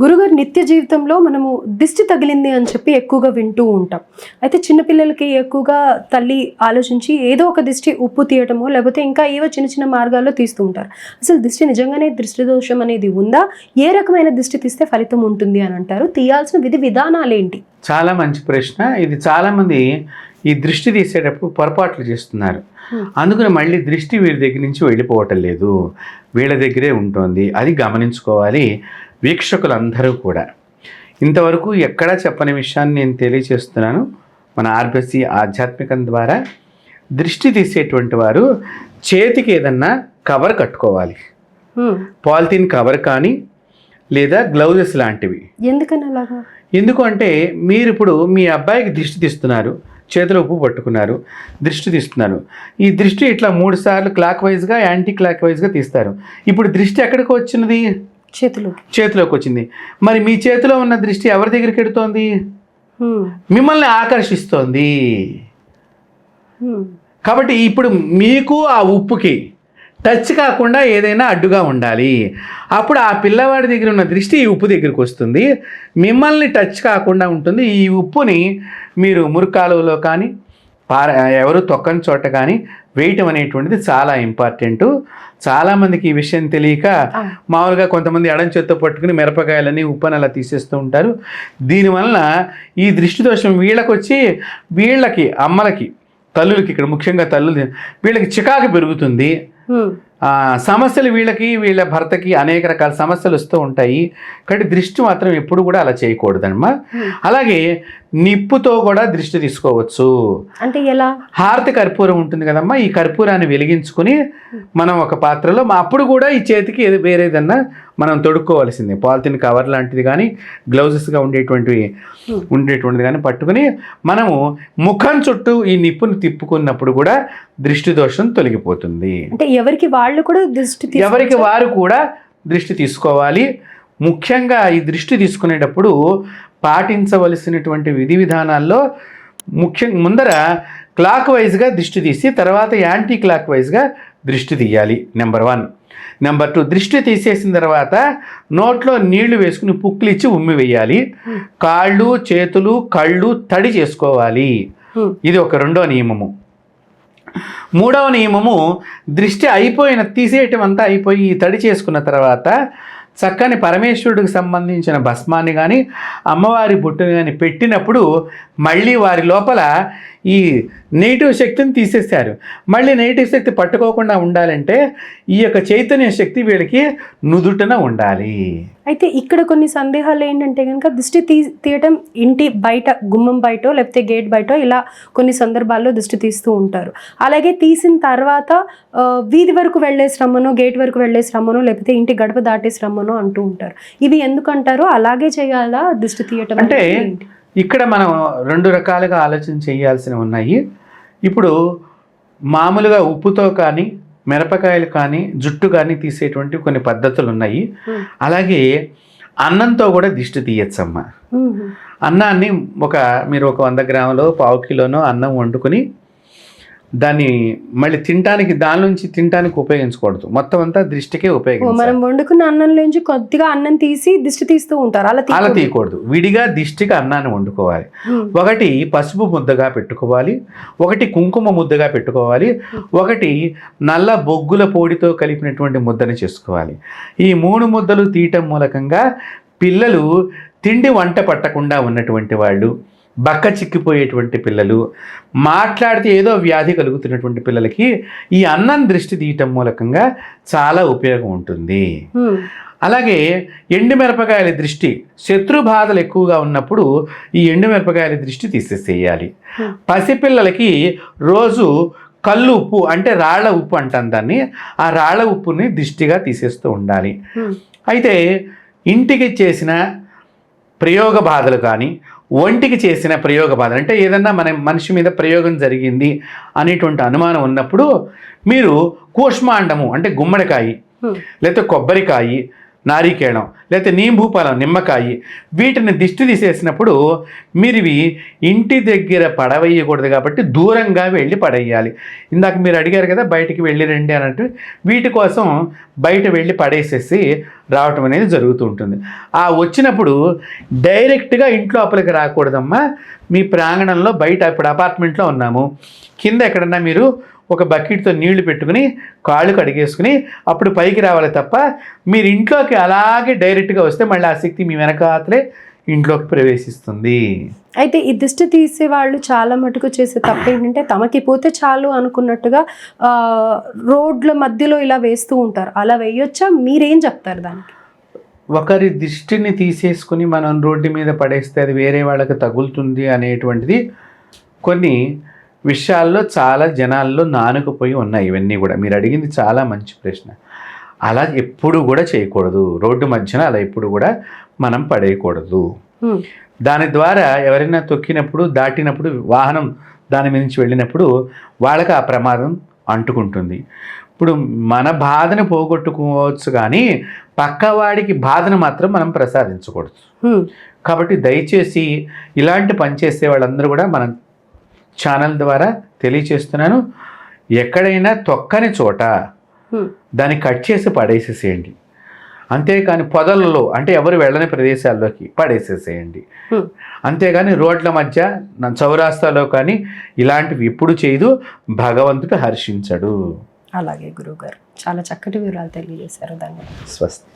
గురుగారు నిత్య జీవితంలో మనము దిష్టి తగిలింది అని చెప్పి ఎక్కువగా వింటూ ఉంటాం. అయితే చిన్నపిల్లలకి ఎక్కువగా తల్లి ఆలోచించి ఏదో ఒక దిష్టి ఉప్పు తీయటమో లేకపోతే ఇంకా ఏవో చిన్న చిన్న మార్గాల్లో తీస్తూ ఉంటారు. అసలు దిష్టి నిజంగానే దృష్టి దోషం అనేది ఉందా? ఏ రకమైన దిష్టి తీస్తే ఫలితం ఉంటుంది అని అంటారు? తీయాల్సిన విధి విధానాలు ఏంటి? చాలా మంచి ప్రశ్న. ఇది చాలామంది ఈ దృష్టి తీసేటప్పుడు పొరపాట్లు చేస్తున్నారు. అందుకని మళ్ళీ దృష్టి వీళ్ళ దగ్గర నుంచి వెళ్ళిపోవటం లేదు, వీళ్ళ దగ్గరే ఉంటుంది. అది గమనించుకోవాలి వీక్షకులందరూ కూడా. ఇంతవరకు ఎక్కడా చెప్పని విషయాన్ని నేను తెలియచేస్తున్నాను. మన ఆర్బిసి ఆధ్యాత్మికం ద్వారా దృష్టి తీసేటువంటి వారు చేతికి ఏదన్నా కవర్ కట్టుకోవాలి. పాలిథిన్ కవర్ కానీ లేదా గ్లౌజెస్ లాంటివి. ఎందుకని అలాగా? ఎందుకు అంటే మీరు ఇప్పుడు మీ అబ్బాయికి దృష్టి తీస్తున్నారు, చేతిలో ఉప్పు పట్టుకున్నారు, దృష్టి తీస్తున్నారు. ఈ దృష్టి ఇట్లా 3 సార్లు క్లాక్ వైజ్గా యాంటీ క్లాక్ వైజ్గా తీస్తారు. ఇప్పుడు దృష్టి ఎక్కడికి వచ్చినది? చేతిలోకి వచ్చింది. మరి మీ చేతిలో ఉన్న దృష్టి ఎవరి దగ్గరికి ఎడుతోంది? మిమ్మల్ని ఆకర్షిస్తోంది. కాబట్టి ఇప్పుడు మీకు ఆ ఉప్పుకి టచ్ కాకుండా ఏదైనా అడ్డుగా ఉండాలి. అప్పుడు ఆ పిల్లవాడి దగ్గర ఉన్న దృష్టి ఈ ఉప్పు దగ్గరికి వస్తుంది, మిమ్మల్ని టచ్ కాకుండా ఉంటుంది. ఈ ఉప్పుని మీరు మురుకాలువలో కానీ ఎవరు తొక్కని చోట కానీ వేయటం అనేటువంటిది చాలా ఇంపార్టెంట్. చాలామందికి ఈ విషయం తెలియక మామూలుగా కొంతమంది ఎడం చేత్తో పట్టుకుని మిరపకాయలని ఉప్పుని అలా తీసేస్తూ ఉంటారు. దీనివల్ల ఈ దృష్టి దోషం వీళ్ళకి అమ్మలకి, తల్లులకి, ఇక్కడ ముఖ్యంగా తల్లులు, వీళ్ళకి చికాకు పెరుగుతుంది. సమస్యలు వీళ్ళ భర్తకి అనేక రకాల సమస్యలు వస్తూ ఉంటాయి. కాబట్టి దృష్టి మాత్రం ఎప్పుడు కూడా అలా చేయకూడదమ్మా. అలాగే నిప్పుతో కూడా దృష్టి తీసుకోవచ్చు. అంటే ఎలా? హారతి కర్పూరం ఉంటుంది కదమ్మా, ఈ కర్పూరాన్ని వెలిగించుకుని మనం ఒక పాత్రలో అప్పుడు కూడా ఈ చేతికి వేరేదన్నా మనం తొడుక్కోవాల్సిందే. పాలిథిన్ కవర్ లాంటిది కానీ గ్లౌజెస్గా ఉండేటువంటిది కానీ పట్టుకుని మనము ముఖం చుట్టూ ఈ నిప్పును తిప్పుకున్నప్పుడు కూడా దృష్టి దోషం తొలగిపోతుంది. అంటే ఎవరికి వారు కూడా దృష్టి తీసుకోవాలి. ముఖ్యంగా ఈ దృష్టి తీసుకునేటప్పుడు పాటించవలసినటువంటి విధి విధానాల్లో ముందర క్లాక్ వైజ్గా దృష్టి తీసి తర్వాత యాంటీ క్లాక్ వైజ్గా దృష్టి తీయాలి. నెంబర్ 1. నెంబర్ 2, దృష్టి తీసేసిన తర్వాత నోట్లో నీళ్లు వేసుకుని పుక్కిలిచ్చి ఉమ్మి వేయాలి. కాళ్ళు, చేతులు, కళ్ళు తడి చేసుకోవాలి. ఇది ఒక 2వ నియమము. 3వ నియమము, దృష్టి తీసేయటం అంతా అయిపోయి తడి చేసుకున్న తర్వాత చక్కని పరమేశ్వరుడికి సంబంధించిన భస్మాన్ని కానీ అమ్మవారి బొట్టుని కానీ పెట్టినప్పుడు మళ్ళీ వారి లోపల ఈ నెగిటివ్ శక్తిని తీసేశారు. మళ్ళీ నెగిటివ్ శక్తి పట్టుకోకుండా ఉండాలంటే ఈ యొక్క చైతన్య శక్తి వీళ్ళకి నుదుటన ఉండాలి. అయితే ఇక్కడ కొన్ని సందేహాలు ఏంటంటే కనుక దృష్టి తీయటం ఇంటి బయట, గుమ్మం బయటో లేకపోతే గేట్ బయటో ఇలా కొన్ని సందర్భాల్లో దృష్టి తీస్తూ ఉంటారు. అలాగే తీసిన తర్వాత వీధి వరకు వెళ్ళేసి రమ్మనో, గేట్ వరకు వెళ్ళేసి రమ్మనో, లేకపోతే ఇంటి గడప దాటేసి రమ్మనో అంటూ ఉంటారు. ఇవి ఎందుకంటారు? అలాగే చేయాలా దృష్టి తీయటం? అంటే ఇక్కడ మనం 2 రకాలుగా ఆలోచన చేయాల్సినవి ఉన్నాయి. ఇప్పుడు మామూలుగా ఉప్పుతో కానీ మిరపకాయలు కానీ జుట్టు కానీ తీసేటువంటి కొన్ని పద్ధతులు ఉన్నాయి. అలాగే అన్నంతో కూడా దిష్టి తీయచ్చమ్మా. అన్నాన్ని మీరు ఒక 100 గ్రాములో 1/4 కిలోనో అన్నం వండుకొని దాన్ని మళ్ళీ తినటానికి ఉపయోగించకూడదు. మొత్తం అంతా దృష్టికే ఉపయోగించాలి. మనం వండుకున్న అన్నంలోంచి కొద్దిగా అన్నం తీసి దిష్టి తీస్తూ ఉంటారు. అలా తీయకూడదు. విడిగా దిష్టికి అన్నాన్ని వండుకోవాలి. ఒకటి పసుపు ముద్దగా పెట్టుకోవాలి, ఒకటి కుంకుమ ముద్దగా పెట్టుకోవాలి, ఒకటి నల్ల బొగ్గుల పొడితో కలిపినటువంటి ముద్దని చేసుకోవాలి. ఈ 3 ముద్దలు తీయటం మూలకంగా పిల్లలు వంట పట్టకుండా ఉన్నటువంటి వాళ్ళు, బక్క చిక్కిపోయేటువంటి పిల్లలు, మాట్లాడితే ఏదో వ్యాధి కలుగుతున్నటువంటి పిల్లలకి ఈ అన్నం దృష్టి తీయటం మూలకంగా చాలా ఉపయోగం ఉంటుంది. అలాగే ఎండుమిరపకాయల దృష్టి, శత్రు బాధలు ఎక్కువగా ఉన్నప్పుడు ఈ ఎండుమిరపకాయల దృష్టి తీసేసేయాలి. పసిపిల్లలకి రోజు కళ్ళు ఉప్పు అంటే రాళ్ల ఉప్పు అంటాం దాన్ని, ఆ రాళ్ల ఉప్పుని దృష్టిగా తీసేస్తూ ఉండాలి. అయితే ఇంటికి చేసిన ప్రయోగ బాధలు కానీ, ఒంటికి చేసిన ప్రయోగ బాధలు అంటే ఏదన్నా మనిషి మీద ప్రయోగం జరిగింది అనేటువంటి అనుమానం ఉన్నప్పుడు మీరు కూష్మాండము అంటే గుమ్మడికాయ, లేకపోతే కొబ్బరికాయ, నారికేళం లేకపోతే నీంభూపాలం నిమ్మకాయ వీటిని దిష్టి తీసేసినప్పుడు మీరు ఇవి ఇంటి దగ్గర పడవేయకూడదు కాబట్టి దూరంగా వెళ్ళి పడేయాలి. ఇందాక మీరు అడిగారు కదా బయటికి వెళ్ళి రండి అన్నట్టు, వీటి కోసం బయట వెళ్ళి పడేసేసి రావటం అనేది జరుగుతూ ఉంటుంది. ఆ వచ్చినప్పుడు డైరెక్ట్గా ఇంట్లో లోపలికి రాకూడదమ్మా. మీ ప్రాంగణంలో బయట ఇప్పుడు అపార్ట్మెంట్లో ఉన్నాము, కింద ఎక్కడన్నా మీరు ఒక బకెట్తో నీళ్లు పెట్టుకుని కాళ్ళు కడిగేసుకుని అప్పుడు పైకి రావాలి తప్ప మీరు ఇంట్లోకి అలాగే డైరెక్ట్గా వస్తే మళ్ళీ ఆ శక్తి మీ వెనకాతలే ఇంట్లోకి ప్రవేశిస్తుంది. అయితే ఈ దిష్టి తీసే వాళ్ళు చాలా మటుకు చేసే తప్పు ఏంటంటే తమకి పోతే చాలు అనుకున్నట్టుగా రోడ్ల మధ్యలో ఇలా వేస్తూ ఉంటారు. అలా వేయొచ్చా? మీరేం చెప్తారు దానికి? ఒకరి దిష్టిని తీసేసుకుని మనం రోడ్డు మీద పడేస్తే అది వేరే వాళ్ళకి తగులుతుంది అనేటువంటిది కొన్ని విషయాల్లో చాలా జనాల్లో నానుకుపోయి ఉన్నాయి. ఇవన్నీ కూడా మీరు అడిగింది చాలా మంచి ప్రశ్న. అలా ఎప్పుడు కూడా చేయకూడదు. రోడ్డు మధ్యన అలా ఎప్పుడు కూడా మనం పడేయకూడదు. దాని ద్వారా ఎవరైనా తొక్కినప్పుడు దాటినప్పుడు వాహనం దాని మీద నుంచి వెళ్ళినప్పుడు వాళ్ళకి ఆ ప్రమాదం అంటుకుంటుంది. ఇప్పుడు మన బాధను పోగొట్టుకోవచ్చు కానీ పక్కవాడికి బాధను మాత్రం మనం ప్రసాదించకూడదు. కాబట్టి దయచేసి ఇలాంటి పని చేసే వాళ్ళందరూ కూడా మనం ఛానల్ ద్వారా తెలియచేస్తున్నాను, ఎక్కడైనా తొక్కని చోట దాన్ని కట్ చేసి పడేసేసేయండి. అంతేకాని పొదలలో అంటే ఎవరు వెళ్ళని ప్రదేశాల్లోకి పడేసేసేయండి. అంతేగాని రోడ్ల మధ్య చౌరాస్తాలో కానీ ఇలాంటివి ఎప్పుడు చేయదు. భగవంతుడు హర్షించడు. అలాగే గురువుగారు చాలా చక్కటి వివరాలు తెలియజేశారు. ధన్యవాదాలు. స్వస్తి.